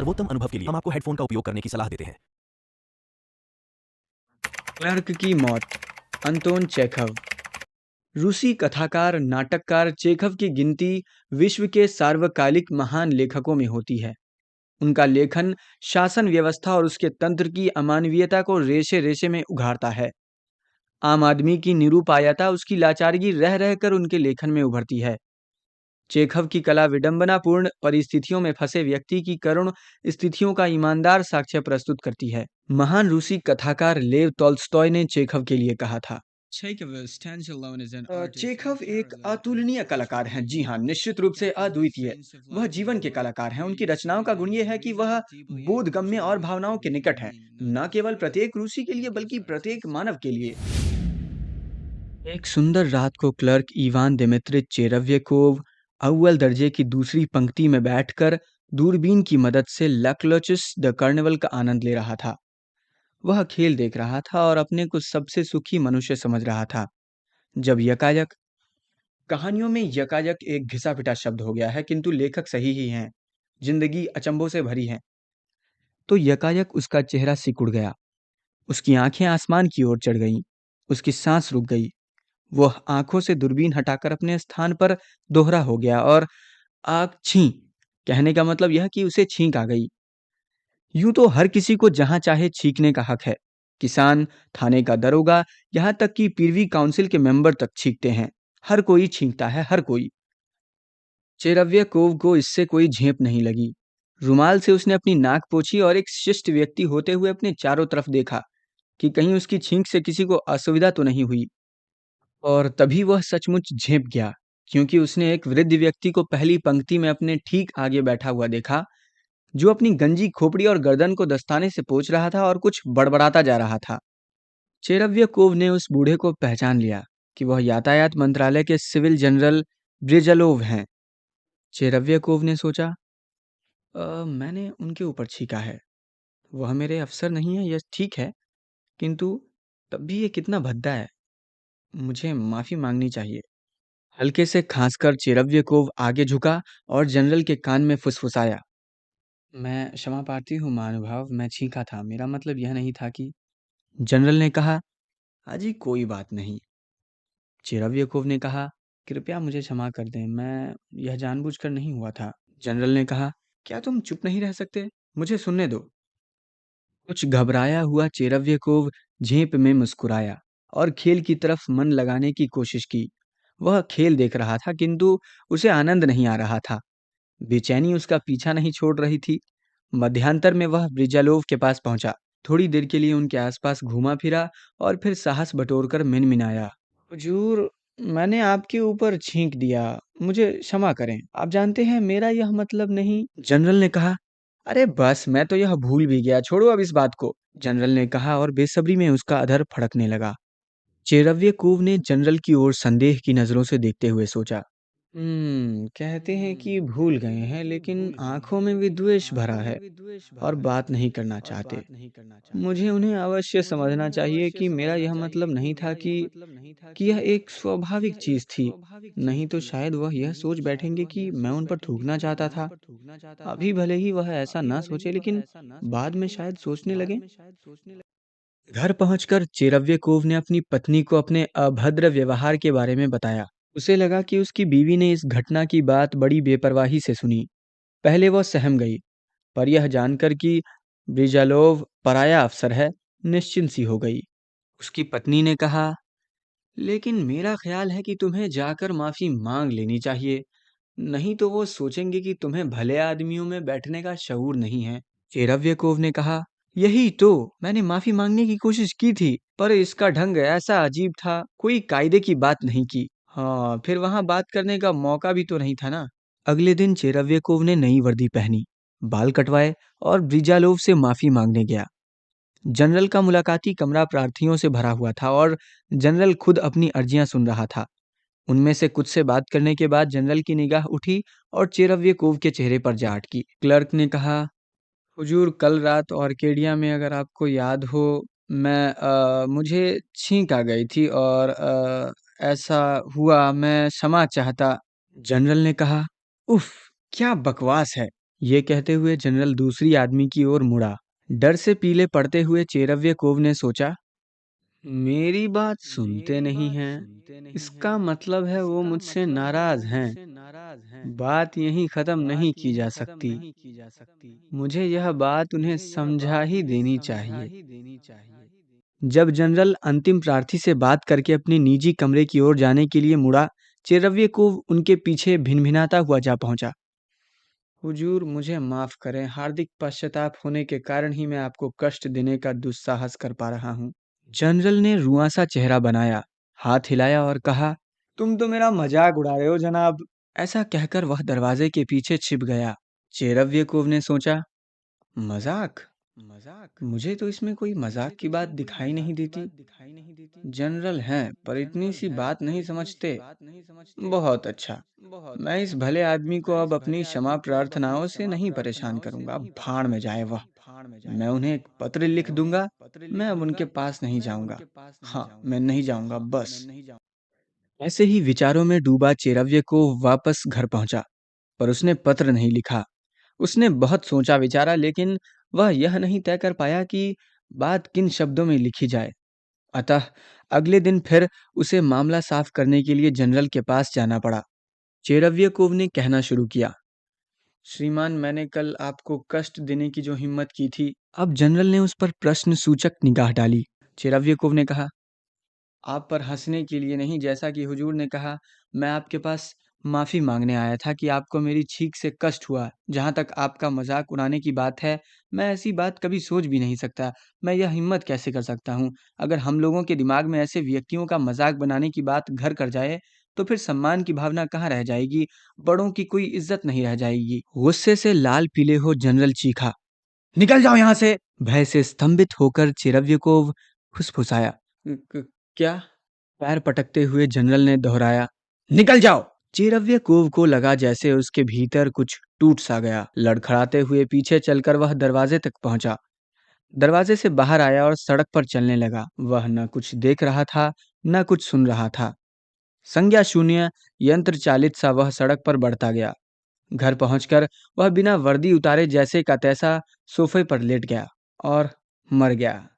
सर्वोत्तम अनुभव के लिए हम आपको हेडफोन का उपयोग करने की सलाह देते हैं। क्लर्क की मौत, अंतोन चेखव। रूसी कथाकार नाटककार चेखव की गिनती विश्व के सार्वकालिक महान लेखकों में होती है। उनका लेखन शासन व्यवस्था और उसके तंत्र की अमानवीयता को रेशे रेशे में उघाड़ता है। आम आदमी की निरुपायता उसकी लाचारगी रह रहकर उनके लेखन में उभरती है। चेखव की कला विडंबनापूर्ण परिस्थितियों में फंसे व्यक्ति की करुण स्थितियों का ईमानदार साक्ष्य प्रस्तुत करती है। महान रूसी कथाकार लेव टॉल्स्टॉय ने चेखव के लिए कहा था, चेखव एक अतुलनीय कलाकार हैं। जी हाँ, निश्चित रूप से अद्वितीय। वह जीवन के कलाकार हैं। उनकी रचनाओं का गुण यह है कि वह बोधगम्य और भावनाओं के निकट हैं, न केवल प्रत्येक रूसी के लिए बल्कि प्रत्येक मानव के लिए। एक सुंदर रात को क्लर्क इवान दिमित्रिच चेरव्यकोव अव्वल दर्जे की दूसरी पंक्ति में बैठकर दूरबीन की मदद से लक्लोचिस द कार्निवल का आनंद ले रहा था। वह खेल देख रहा था और अपने को सबसे सुखी मनुष्य समझ रहा था, जब यकायक कहानियों में यकायक एक घिसा पिटा शब्द हो गया है, किंतु लेखक सही ही हैं। जिंदगी अचंभों से भरी है। तो यकायक उसका चेहरा सिकुड़ गया, उसकी आंखें आसमान की ओर चढ़ गईं, उसकी सांस रुक गई। वह आंखों से दूरबीन हटाकर अपने स्थान पर दोहरा हो गया और आग छी कहने का मतलब यह कि उसे छींक आ गई। यूं तो हर किसी को जहां चाहे छींकने का हक है। किसान, थाने का दरोगा, यहां तक कि पीरवी काउंसिल के मेंबर तक छींकते हैं। हर कोई छींकता है, हर कोई। चेरव्यकोव को इससे कोई झेप नहीं लगी। रुमाल से उसने अपनी नाक पोंछी और एक शिष्ट व्यक्ति होते हुए अपने चारों तरफ देखा कि कहीं उसकी छींक से किसी को असुविधा तो नहीं हुई। और तभी वह सचमुच झेप गया, क्योंकि उसने एक वृद्ध व्यक्ति को पहली पंक्ति में अपने ठीक आगे बैठा हुआ देखा, जो अपनी गंजी खोपड़ी और गर्दन को दस्ताने से पोंछ रहा था और कुछ बड़बड़ाता जा रहा था। चेरव्यकोव ने उस बूढ़े को पहचान लिया कि वह यातायात मंत्रालय के सिविल जनरल ब्रिजलोव हैं। चेरव्यकोव ने सोचा, मैंने उनके ऊपर छींका है। वह मेरे अफसर नहीं है, यह ठीक है, किंतु तब भी ये कितना भद्दा है। मुझे माफी मांगनी चाहिए। हल्के से खांसकर चेरव्यकोव आगे झुका और जनरल के कान में फुसफुसाया, मैं क्षमा प्रार्थी हूँ महानुभाव, मैं छींका था, मेरा मतलब यह नहीं था कि। जनरल ने कहा, हाजी कोई बात नहीं। चेरव्यकोव ने कहा, कृपया मुझे क्षमा कर दें, मैं यह जानबूझकर नहीं हुआ था। जनरल ने कहा, क्या तुम चुप नहीं रह सकते? मुझे सुनने दो। कुछ घबराया हुआ चेरव्यकोव झेप में मुस्कुराया और खेल की तरफ मन लगाने की कोशिश की। वह खेल देख रहा था, किंतु उसे आनंद नहीं आ रहा था। बेचैनी उसका पीछा नहीं छोड़ रही थी। मध्यांतर में वह ब्रिजालोव के पास पहुंचा। थोड़ी देर के लिए उनके आसपास घूमा फिरा और फिर साहस बटोरकर मिनमिनाया, हुजूर, मैंने आपके ऊपर छींक दिया, मुझे क्षमा करें। आप जानते हैं मेरा यह मतलब नहीं। जनरल ने कहा, अरे बस, मैं तो यह भूल भी गया, छोड़ो अब इस बात को। जनरल ने कहा और बेसब्री में उसका अधर फड़कने लगा। चेरव्यकोव ने जनरल की ओर संदेह की नजरों से देखते हुए सोचा, कहते हैं कि भूल गए हैं, लेकिन आंखों में विद्वेष भरा है और बात नहीं करना चाहते। मुझे उन्हें अवश्य समझना चाहिए कि मेरा यह मतलब नहीं था कि यह एक स्वाभाविक चीज थी। नहीं तो शायद वह यह सोच बैठेंगे कि मैं उन पर थूकना चाहता था। अभी भले ही वह ऐसा ना सोचे, लेकिन बाद में शायद सोचने लगे। घर पहुंचकर चेरव्यकोव ने अपनी पत्नी को अपने अभद्र व्यवहार के बारे में बताया। उसे लगा कि उसकी बीवी ने इस घटना की बात बड़ी बेपरवाही से सुनी। पहले वह सहम गई, पर यह जानकर कि ब्रिजालोव पराया अफसर है, निश्चिंत सी हो गई। उसकी पत्नी ने कहा, लेकिन मेरा ख्याल है कि तुम्हें जाकर माफी मांग लेनी चाहिए, नहीं तो वो सोचेंगे कि तुम्हें भले आदमियों में बैठने का शऊर नहीं है। चेरव्यकोव ने कहा, यही तो, मैंने माफी मांगने की कोशिश की थी, पर इसका ढंग ऐसा अजीब था, कोई कायदे की बात नहीं की। हाँ, फिर वहां बात करने का मौका भी तो नहीं था ना। अगले दिन चेरव्यकोव ने नई वर्दी पहनी, बाल कटवाए और ब्रिजालोव से माफी मांगने गया। जनरल का मुलाकाती कमरा प्रार्थियों से भरा हुआ था और जनरल खुद अपनी अर्जियां सुन रहा था। उनमें से कुछ से बात करने के बाद जनरल की निगाह उठी और चेरव्यकोव के चेहरे पर जा अटकी। क्लर्क ने कहा, हुजूर, कल रात ऑर्केडिया में अगर आपको याद हो, मुझे छींक आ गई थी और ऐसा हुआ, मैं क्षमा चाहता। जनरल ने कहा, उफ, क्या बकवास है। ये कहते हुए जनरल दूसरी आदमी की ओर मुड़ा। डर से पीले पड़ते हुए चेरव्यकोव ने सोचा, मेरी बात सुनते नहीं हैं, इसका मतलब है वो मुझसे नाराज हैं। बात यहीं खत्म नहीं की जा सकती। मुझे यह बात उन्हें समझा ही देनी चाहिए। जब जनरल अंतिम प्रार्थी से बात करके अपने निजी कमरे की ओर जाने के लिए मुड़ा, चेरव्यकोव उनके पीछे भिनभिनाता हुआ जा पहुंचा। हुजूर, मुझे माफ करें, हार्दिक पश्चाताप होने के कारण ही मैं आपको कष्ट देने का दुस्साहस कर पा रहा हूँ। जनरल ने रुआंसा चेहरा बनाया, हाथ हिलाया और कहा, तुम तो मेरा मजाक उड़ा रहे हो जनाब। ऐसा कहकर वह दरवाजे के पीछे छिप गया। चेरव्यकोव ने सोचा, मजाक मजाक मुझे तो इसमें कोई मजाक की बात दिखाई नहीं देती। जनरल हैं पर इतनी सी बात नहीं समझते। बहुत अच्छा, मैं इस भले आदमी को अब अपनी क्षमा प्रार्थनाओं से नहीं परेशान करूंगा। भाड़ में जाए वह। मैं उन्हें एक पत्र लिख दूंगा। मैं अब उनके पास नहीं जाऊंगा। हाँ, मैं नहीं जाऊंगा बस। ऐसे ही विचारों में डूबा चेरव्य को वापस घर पहुंचा, पर उसने पत्र नहीं लिखा। उसने बहुत सोचा विचारा, लेकिन वह यह नहीं तय कर पाया कि बात किन शब्दों में लिखी जाए। अतः अगले दिन फिर उसे मामला साफ करने के लिए जनरल के पास जाना पड़ा। चेरव्यकोव ने कहना शुरू किया, श्रीमान, मैंने कल आपको कष्ट देने की जो हिम्मत की थी। अब जनरल ने उस पर प्रश्न सूचक निगाह डाली। चेरव्यकोव ने कहा, आप पर हंसने के लिए नहीं, जैसा कि हुजूर ने कहा, मैं आपके पास माफ़ी मांगने आया था कि आपको मेरी छींक से कष्ट हुआ। जहाँ तक आपका मजाक उड़ाने की बात है, मैं ऐसी बात कभी सोच भी नहीं सकता। मैं यह हिम्मत कैसे कर सकता हूँ? अगर हम लोगों के दिमाग में ऐसे व्यक्तियों का मजाक बनाने की बात घर कर जाए, तो फिर सम्मान की भावना कहाँ रह जाएगी? बड़ों की कोई इज्जत नहीं रह जाएगी। गुस्से से लाल पीले हो जनरल चीखा, निकल जाओ यहाँ से। भय से स्तंभित होकर चिरव्यकोव फुसफुसाया, क्या? पैर पटकते हुए जनरल ने दोहराया, निकल जाओ। चिरव्यकोव को लगा जैसे उसके भीतर कुछ टूट सा गया। लड़खड़ाते हुए पीछे चलकर वह दरवाजे तक पहुंचा। दरवाजे से बाहर आया और सड़क पर चलने लगा। वह न कुछ देख रहा था, न कुछ सुन रहा था। संज्ञा शून्य, यंत्र चालित सा वह सड़क पर बढ़ता गया। घर पहुंचकर वह बिना वर्दी उतारे जैसे का तैसा सोफे पर लेट गया और मर गया।